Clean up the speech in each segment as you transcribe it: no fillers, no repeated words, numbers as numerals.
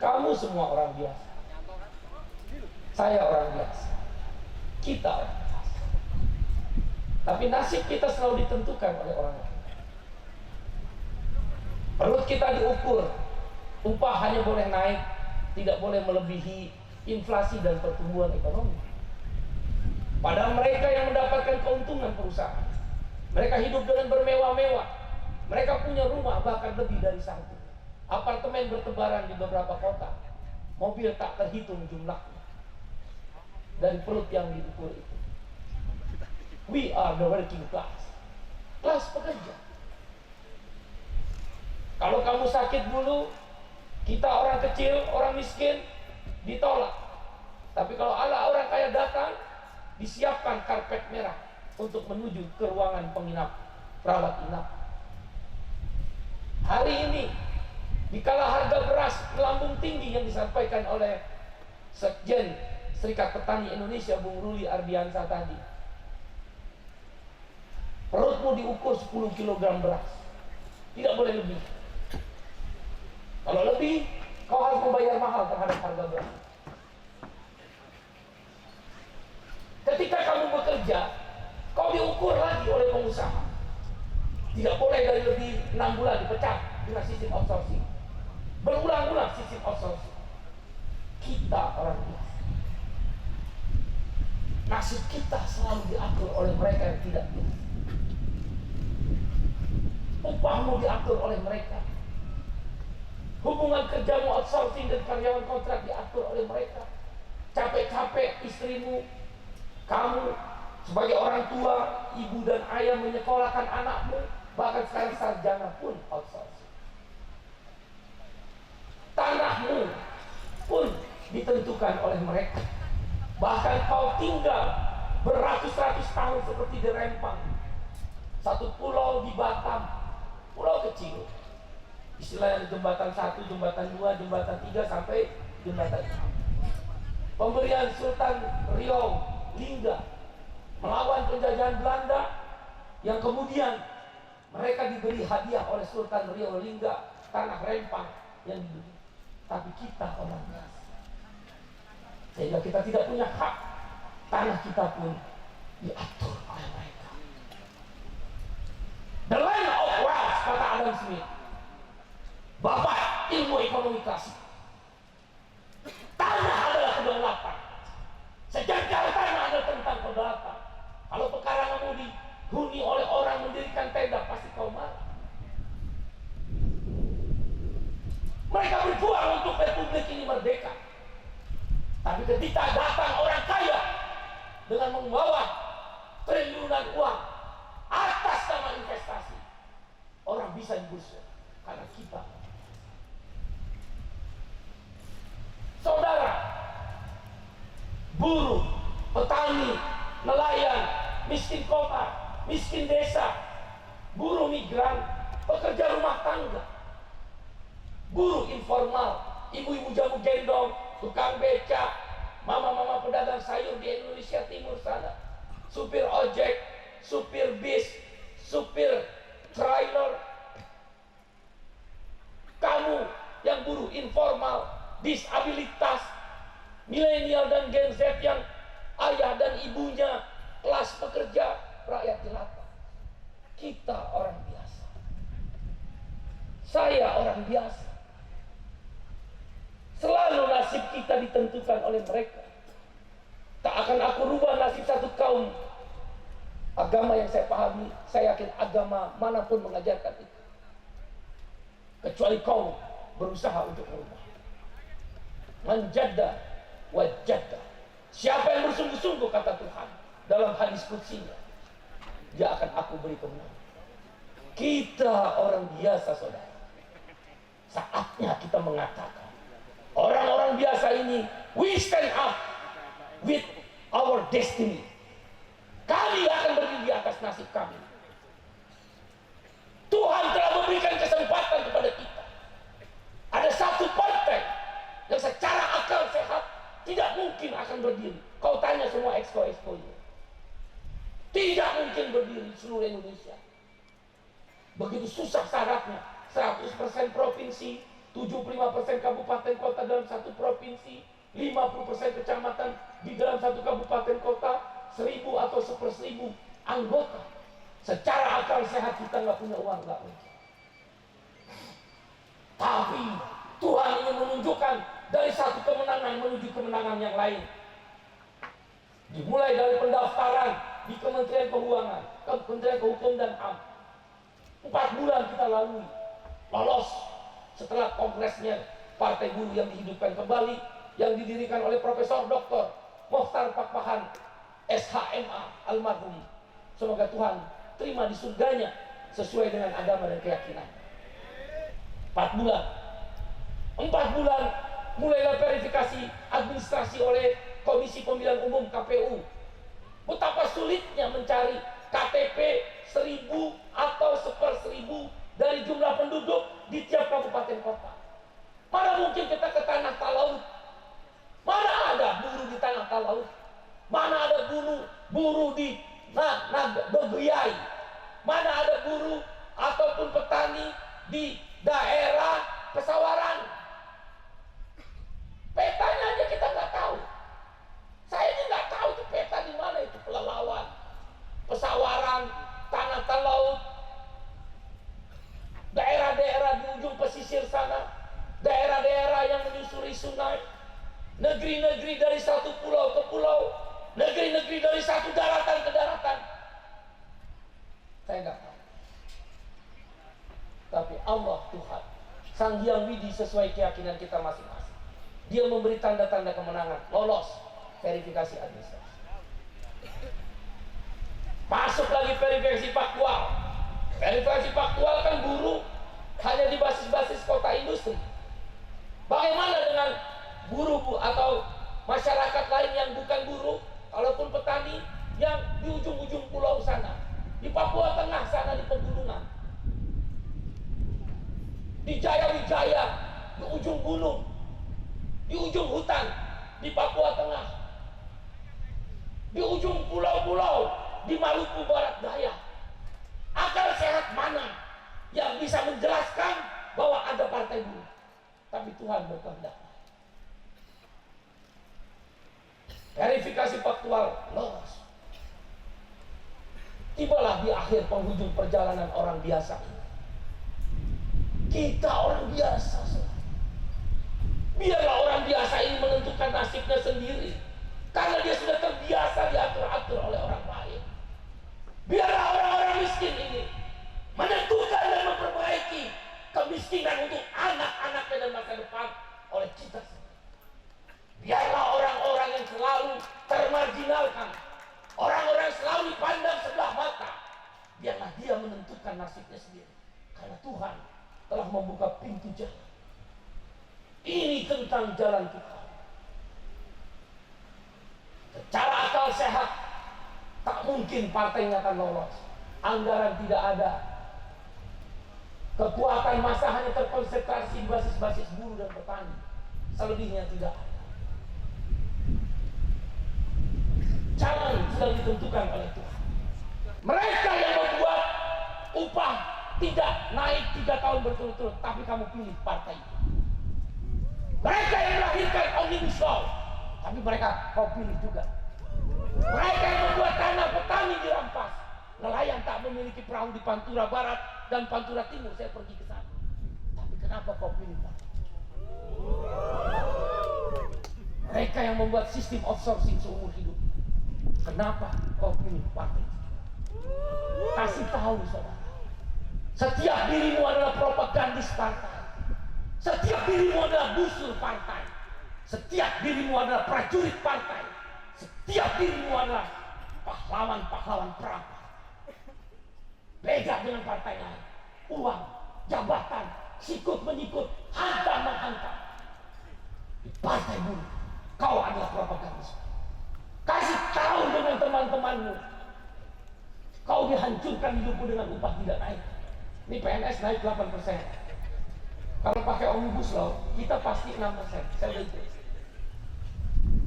Kamu semua orang biasa, saya orang biasa, kita orang biasa. Tapi nasib kita selalu ditentukan oleh orang lain. Perut kita diukur, upah hanya boleh naik, tidak boleh melebihi inflasi dan pertumbuhan ekonomi. Padahal mereka yang mendapatkan keuntungan perusahaan, mereka hidup dengan bermewah-mewah, mereka punya rumah bahkan lebih dari satu, apartemen bertebaran di beberapa kota, mobil tak terhitung jumlahnya. Dari perut yang diukur itu, we are the working class, kelas pekerja. Kalau kamu sakit dulu, kita orang kecil, orang miskin ditolak. Tapi kalau Allah orang kaya datang, disiapkan karpet merah untuk menuju ke ruangan penginap, perawat inap. Hari ini, dikala harga beras melambung tinggi yang disampaikan oleh Sekjen Serikat Petani Indonesia, Bung Ruli Ardiansa tadi, perutmu diukur 10 kg beras, tidak boleh lebih. Kalau lebih, kau harus membayar mahal terhadap harga beras. Ketika kamu bekerja, kau diukur lagi oleh pengusaha. Tidak boleh dari lebih 6 bulan dipecat dengan sistem outsourcing. Berulang-ulang sistem outsourcing. Kita orang biasa, nasib kita selalu diatur oleh mereka yang tidak biasa. Upahmu diatur oleh mereka. Hubungan kerjamu outsourcing dan karyawan kontrak diatur oleh mereka. Capek-capek istrimu, kamu sebagai orang tua, ibu dan ayah menyekolahkan anakmu, bahkan sekarang sarjana pun outsourcing. Tanahmu pun ditentukan oleh mereka. Bahkan kau tinggal beratus-ratus tahun seperti di Rempang, satu pulau di Batam, pulau kecil, istilahnya jembatan 1, jembatan 2, jembatan 3 sampai jembatan 6. Pemberian Sultan Riau Lingga melawan penjajahan Belanda, yang kemudian mereka diberi hadiah oleh Sultan Riau Lingga tanah Rempang yang diberi. Tapi kita orang biasa, sehingga kita tidak punya hak. Tanah kita pun diatur oleh mereka. The land of wealth, kata Adam Smith, bapak ilmu ekonomi klasik. Tanah adalah kedaulatan. Sejajar tanah adalah tentang kedaulatan. Kalau pekaranganmu dihuni oleh orang mendirikan tenda, pasti kau marah. Mereka berjuang untuk republik ini merdeka. Tapi ketika datang orang kaya dengan membawa triliunan uang atas nama investasi, orang bisa digusur karena kita. Saudara, buruh, petani, nelayan, miskin kota, miskin desa, buruh migran, pekerja rumah tangga, buruh informal, ibu-ibu jamu gendong, tukang becak, mama-mama pedagang sayur di Indonesia Timur sana, supir ojek, supir bis, supir trailer, kamu yang buruh informal, disabilitas, milenial dan Gen Z yang ayah dan ibunya kelas pekerja, rakyat jelata. Kita orang biasa, saya orang biasa. Selalu nasib kita ditentukan oleh mereka. Tak akan aku rubah nasib satu kaum. Agama yang saya pahami, saya yakin agama manapun mengajarkan itu, kecuali kau berusaha untuk merubah. Manjadda wajadda. Siapa yang bersungguh-sungguh, kata Tuhan dalam hadis qudsinya, dia akan aku beri kemenangan. Kita orang biasa, saudara. Saatnya kita mengatakan, orang-orang biasa ini, we stand up with our destiny. Kami akan berdiri di atas nasib kami. Tuhan telah memberikan kesempatan kepada kita. Ada satu partai yang secara akal sehat tidak mungkin akan berdiri. Kau tanya semua exco ini, tidak mungkin berdiri di seluruh Indonesia. Begitu susah syaratnya, 100% provinsi, 75% kabupaten kota dalam satu provinsi, 50% kecamatan di dalam satu kabupaten kota, 1000 atau 1/1000 anggota. Secara akal sehat kita nggak punya uang, nggak mungkin. Tapi Tuhan ingin menunjukkan dari satu kemenangan menuju kemenangan yang lain. Dimulai dari pendaftaran di Kementerian Keuangan, Kementerian Hukum dan HAM. 4 bulan kita lalui, lolos. Setelah kongresnya Partai Buruh yang dihidupkan kembali, yang didirikan oleh Profesor Dr. Mokhtar Pakpahan SHMA almarhum. Semoga Tuhan terima di surganya sesuai dengan agama dan keyakinan. 4 bulan. 4 bulan mulailah verifikasi administrasi oleh Komisi Pemilihan Umum KPU. Betapa sulitnya mencari KTP 1000 atau 1/1000 dari jumlah penduduk di tiap kabupaten kota. Mana mungkin kita ke tanah talaut? Mana ada buruh di tanah talaut? Mana ada buruh di Dogriai? Mana ada buruh ataupun petani di daerah Pesawaran? Petanya aja kita nggak tahu. Saya ini nggak tahu itu peta di mana, itu Pelalawan, Pesawaran, Tanah Talaut, daerah-daerah di ujung pesisir sana, daerah-daerah yang menyusuri sungai, negeri-negeri dari satu pulau ke pulau, negeri-negeri dari satu daratan ke daratan. Saya nggak tahu. Tapi Allah Tuhan, Sang Hyang Widi sesuai keyakinan kita masing-masing. Dia memberi tanda-tanda kemenangan, lolos verifikasi administrasi. Masuk lagi verifikasi faktual. Verifikasi faktual kan buruh hanya di basis-basis kota industri. Bagaimana dengan buruh atau masyarakat lain yang bukan buruh, walaupun petani yang di ujung-ujung pulau sana, di Papua Tengah sana, di pegunungan, di Jaya-Wijaya, di ujung gunung, di ujung hutan, di Papua Tengah, di ujung pulau-pulau, di Maluku Barat Daya. Akal sehat mana yang bisa menjelaskan bahwa ada partai buruh? Tapi Tuhan berkehendak. Verifikasi faktual lolos. Tibalah di akhir penghujung perjalanan orang biasa ini. Kita orang biasa. Biarlah orang biasa ini menentukan nasibnya sendiri, karena dia sudah terbiasa diatur-atur oleh orang lain. Biarlah orang-orang miskin ini menentukan dan memperbaiki kemiskinan untuk anak-anaknya dan masa depan oleh kita sendiri. Biarlah orang-orang yang selalu termarginalkan, orang-orang yang selalu dipandang sebelah mata, biarlah dia menentukan nasibnya sendiri, karena Tuhan telah membuka pintu jalan. Ini tentang jalan Tuhan. Secara akal sehat tak mungkin partainya akan lolos. Anggaran tidak ada. Kekuatan massa hanya terkonsentrasi di basis-basis buruh dan petani. Selebihnya tidak ada. Jalan sudah ditentukan oleh Tuhan. Mereka yang membuat upah tidak naik 3 tahun berturut-turut, tapi kamu pilih partai itu. Mereka yang melahirkan Omnibus Law, tapi mereka kau pilih juga. Mereka yang membuat tanah petani dirampas, nelayan tak memiliki perahu di Pantura Barat dan Pantura Timur. Saya pergi ke sana, tapi kenapa kau pilih partai? Mereka yang membuat sistem outsourcing seumur hidup, kenapa kau pilih partai? Kasih tahu saudara, setiap dirimu adalah propagandis partai. Setiap dirimu adalah busur partai. Setiap dirimu adalah prajurit partai. Setiap dirimu adalah pahlawan-pahlawan perang. Beda dengan partai lain. Uang, jabatan, sikut menyikut, hantam menghantam. Di partai buruh, kau adalah propagandis. Kasih tahu dengan teman-temanmu, kau dihancurkan hidupmu dengan upah tidak naik. Ini PNS naik 8%. Kalau pakai Omnibus Law, kita pasti 6%. Saya udah hitung.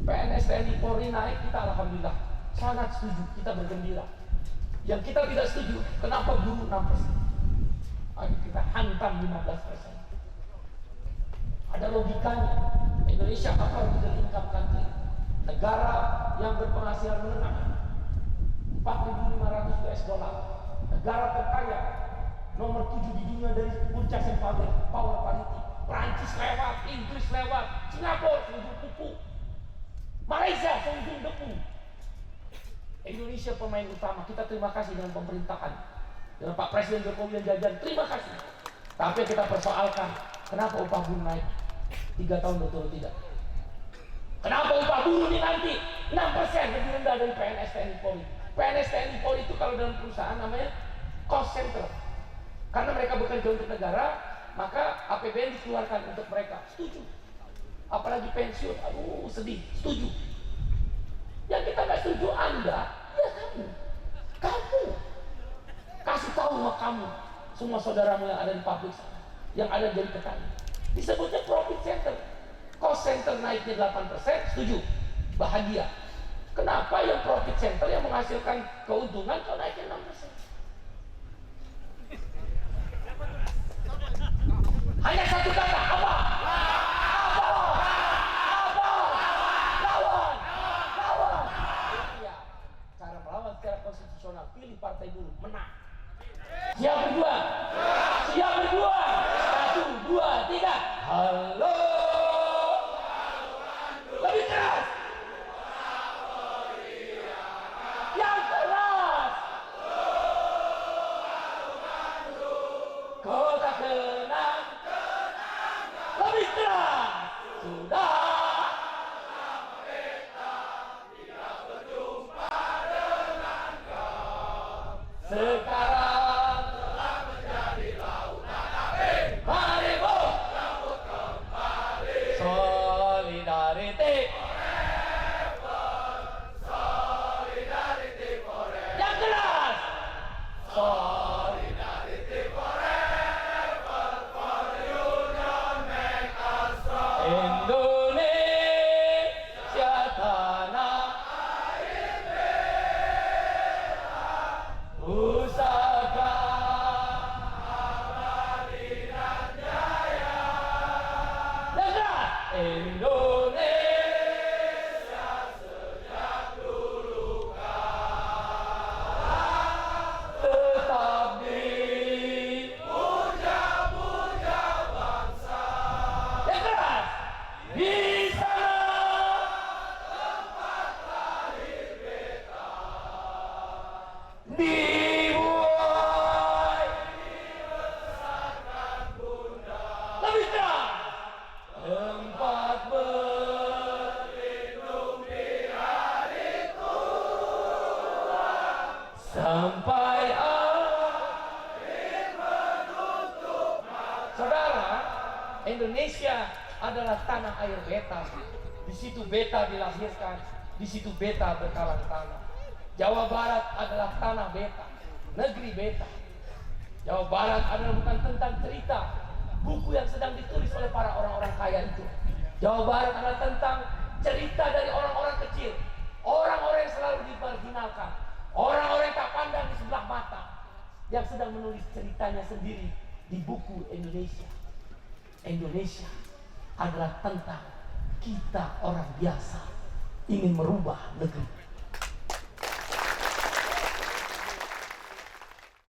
PNS, TNI, Polri naik, kita alhamdulillah sangat setuju, kita bergembira. Yang kita tidak setuju, kenapa buruh 6%? Ayo kita hantam 15%. Ada logikanya. Indonesia upper middle income country, negara yang berpenghasilan menengah, 4.500 US dollar, negara terkaya nomor 7 di dunia dari purchasing power parity. Prancis lewat, Inggris lewat, Singapura seujung kuku, Malaysia seujung debu. Indonesia pemain utama. Kita terima kasih dengan pemerintahan, dengan Pak Presiden Jokowi yang jajan, terima kasih. Tapi kita persoalkan, kenapa upah buruh naik 3 tahun betul tidak? Kenapa upah buruh ini nanti 6% lebih rendah dari PNS TNI Polri? PNS TNI Polri itu kalau dalam perusahaan namanya cost center. Karena mereka bekerja untuk negara, maka APBN dikeluarkan untuk mereka. Setuju. Apalagi pensiun, aduh sedih, setuju. Yang kita nggak setuju Anda, ya kamu kasih tahu sama kamu, semua saudaramu yang ada di pabrik sana, yang ada jadi petani, disebutnya profit center. Cost center naiknya 8%, setuju, bahagia. Kenapa yang profit center yang menghasilkan keuntungan kalau naiknya 6%? Hanya satu kata, apa? Lawan. Iya, cara melawan secara konstitusional, pilih partai buruh, menang. Siap berjuang? Siap berjuang? 1, 2, 3. Halo. Lebih keras. Yang keras. Kota tenang. Lebih keras. Sudah. Sekarang telah menjadi lautan api. Mari Bu, sambut kembali. Solidarity forever. Solidarity forever. Yang keras. Solidarity forever. For union make us strong. Indonesia tanah pusaka abadi dan jaya. Negara Indonesia sejak dulu kala tetap dipuja-puja bangsa. Yang keras di sana tempat lahir beta. Lebih keras. Tempat berlindung di hari tua sampai akhir menutup mata. Saudara, Indonesia adalah tanah air beta. Di situ beta dilahirkan, di situ beta berkalang tanah. Jawa Barat adalah tanah beta, negeri beta. Jawa Barat adalah bukan tentang cerita buku yang sedang ditulis oleh para orang-orang kaya itu. Jawa Barat adalah tentang cerita dari orang-orang kecil, orang-orang yang selalu dimarginalkan, orang-orang yang tak pandang di sebelah mata, yang sedang menulis ceritanya sendiri di buku Indonesia. Indonesia adalah tentang kita orang biasa ingin merubah negeri.